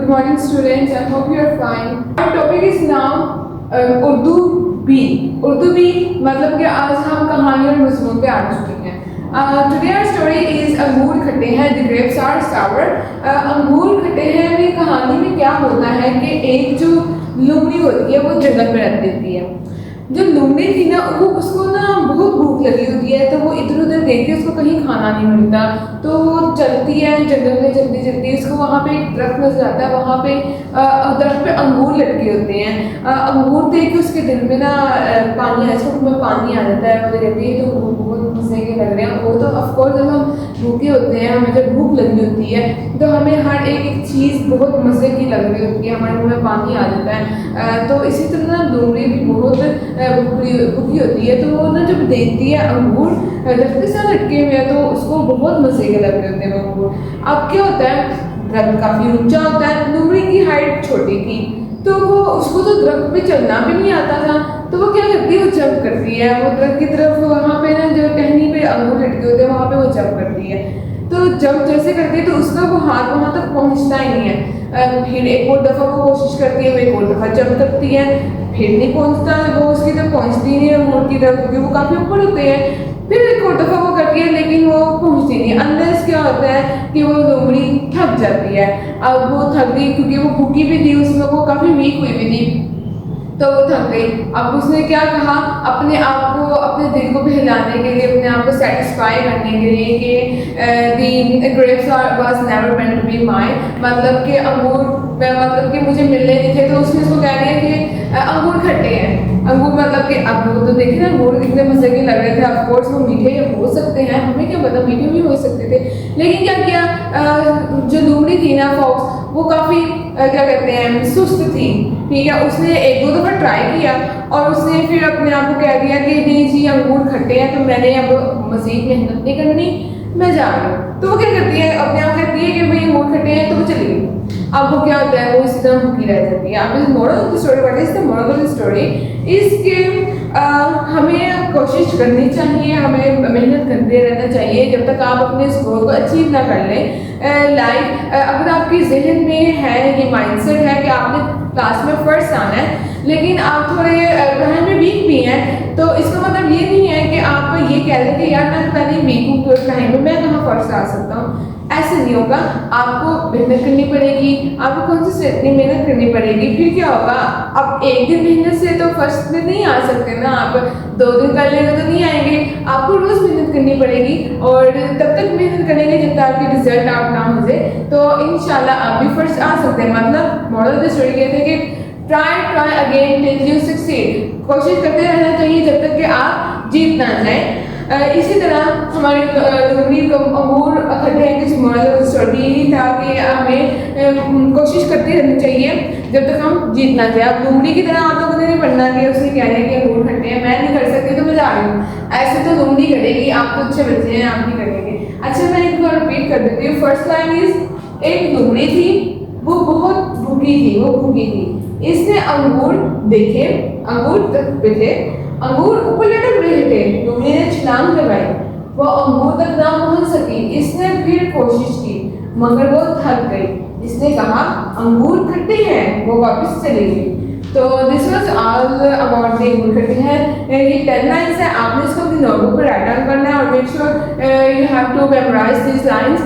Good morning, students. I hope you are fine. Our topic is now Urdu B. Urdu B मतलब कि आज हम कहानी और मजमून पे आ चुके हैं. Today our story is अंगूर खट्टे हैं. The grapes are sour. अंगूर खट्टे हैं में कहानी में क्या होता है कि एक जो लोमड़ी होती है वो जंगल में रख देती है. जो लोमड़ी थी ना वो उसको ना बहुत भूख लगी होती है, तो वो इधर उधर देखती है, उसको कहीं खाना नहीं मिलता, तो वो चलती है जंगल में चलती चलती, उसको वहाँ पे एक दरख्त नजर आता है. वहाँ पे दरख्त पे अंगूर लटके होते हैं. अंगूर देख के उसके दिल में ना पानी इसको में पानी आ जाता है. वो कहती है तो बहुत मजे के लग रहे हैं. वो तो ऑफकोर्स जब हम भूखे होते हैं, हमें जब भूख लगी होती है तो हमें हर एक चीज़ बहुत मज़े की लग रही होती है, हमारे मुँह में पानी आ जाता है. तो इसी तरह ना लोमड़ी भी बहुत भूखी होती है, तो वो ना जब देखती है अंगूर दरख्त के साथ लटके हुए हैं तो उसको बहुत मज़े के लग रहे होते हैं वो अंगूर. अब क्या होता है, दरख्त काफ़ी ऊंचा होता है, लोमड़ी की हाइट छोटी थी, तो वो उसको तो दरख्त पे चलना भी नहीं आता था, तो वो क्या करती है, वो जंप करती है वो दरख्त की तरफ. वहाँ पे ना जो टहनी पे अंगूर लटके होते हैं वहाँ पे वो जंप करती है. तो जंप जैसे करती है तो उसका वो हाथ वहाँ तक पहुँचता ही नहीं है. फिर एक और दफ़ा वो कोशिश करती है, वो एक और दफ़ा जंप करती है, फिर नहीं पहुँचता, वो उसकी तरफ पहुँचती नहीं है अंगूर की तरफ, क्योंकि वो काफ़ी ऊपर होते हैं. फिर एक और दफ़ा वो करती है लेकिन वो पहुँचती नहीं. अनलेस क्या होता है कि वो लोमड़ी थक जाती है. अब वो थक गई क्योंकि वो भूखी भी थी, उसमें वो काफ़ी वीक हुई भी थी, तो वो थक गई. अब उसने क्या कहा, अपने आप को अपने दिल को बहलाने के लिए, अपने आप को सेटिस्फाई करने के लिए कि the grapes was never meant to be mine, मतलब कि अंगूर मतलब कि मुझे मिलने नहीं थे, तो उसने उसको कह दिया कि अंगूर खट्टे हैं. अंगूर मतलब कि अब वो तो देखिए ना अंगूर कितने मजे के लग रहे थे. ऑफकोर्स वो मीठे हो सकते हैं, हमें क्या पता, मीठे भी हो सकते थे. लेकिन क्या किया, जो लोमड़ी थी ना फॉक्स, वो काफ़ी क्या कहते हैं सुस्त थी, ठीक है. उसने एक दो दफ़ा ट्राई किया और उसने फिर अपने आप को कह दिया कि नहीं जी अंगूर खट्टे हैं, तो मैंने अब मज़ीद मेहनत नहीं करनी, मैं जा रही हूँ. तो वो क्या करती है, अपने आप कहती है कि भाई अंगूर खट्टे हैं, तो वो चली गई. अब वो क्या होता है, वो इसी तरह भूखी रह जाती है. अब इस moral of the story, what is the moral of the story is कि हमें कोशिश करनी चाहिए, हमें मेहनत करते रहना चाहिए जब तक आप अपने इस गोल को अचीव ना कर लें. लाइक अगर आपके जहन में है ये माइंडसेट है कि आपने क्लास में फर्स्ट आना है, लेकिन आप थोड़े पढ़ाई में वीक भी हैं, तो इसका मतलब ये नहीं है कि आप ये कह दें कि यार मैं पहले वीक हूँ पढ़ाई में, मैं कहाँ फर्स्ट आ सकता हूँ. ऐसे नहीं होगा. आपको मेहनत करनी पड़ेगी, आपको कंसिस्टेंटली मेहनत करनी पड़ेगी. फिर क्या होगा, अब एक दिन मेहनत से तो फर्स्ट में नहीं आ सकते ना, आप 2 दिन कर लेंगे तो नहीं आएंगे. आपको रोज़ मेहनत करनी पड़ेगी और तब तक मेहनत करेंगे जब तक आपकी रिजल्ट आउट ना हो जाए, तो इंशाल्लाह आप भी फर्स्ट आ सकते हैं. मतलब मॉडल द स्टोरी कहते हैं कि try again till you succeed. कोशिश करते रहना चाहिए जब तक कि आप जीत ना जाए. इसी तरह हमारे लोमड़ी को अंगूर खट्टे हैं किसी मॉडल स्टोरी यही था कि हमें कोशिश करते रहनी चाहिए जब तक हम जीत ना जाए. अब लोमड़ी की तरह आप लोगों ने नहीं पढ़ना कि उसने कह रहे हैं कि अंगूर खट्टे हैं, मैं नहीं कर सकती तो मैं जा रही हूँ. ऐसे तो लोमड़ी करेगी, आप तो अच्छे बच्चे हैं, आप नहीं करेंगे. अच्छा मैं एक बार रिपीट कर देती हूँ. फर्स्ट लाइन इज, एक लोमड़ी थी, वो बहुत भूखी थी, वो भूखी थी. इसने अंगूर देखे, अंगूर तक पे थे, अंगूर ऊपर लटक रहे थे. लोमड़ी ने छलांग लगाई, वो अंगूर तक ना पहुंच सकी. इसने फिर कोशिश की मगर वो थक गई. इसने कहा अंगूर खट्टे हैं, वो वापस चली गई. तो this was all about the अंगूर खट्टे हैं. ये 10 लाइन्स है, आपने इसको अपनी नोटबुक पर राइट डाउन करना है और make sure you have to memorise this lines.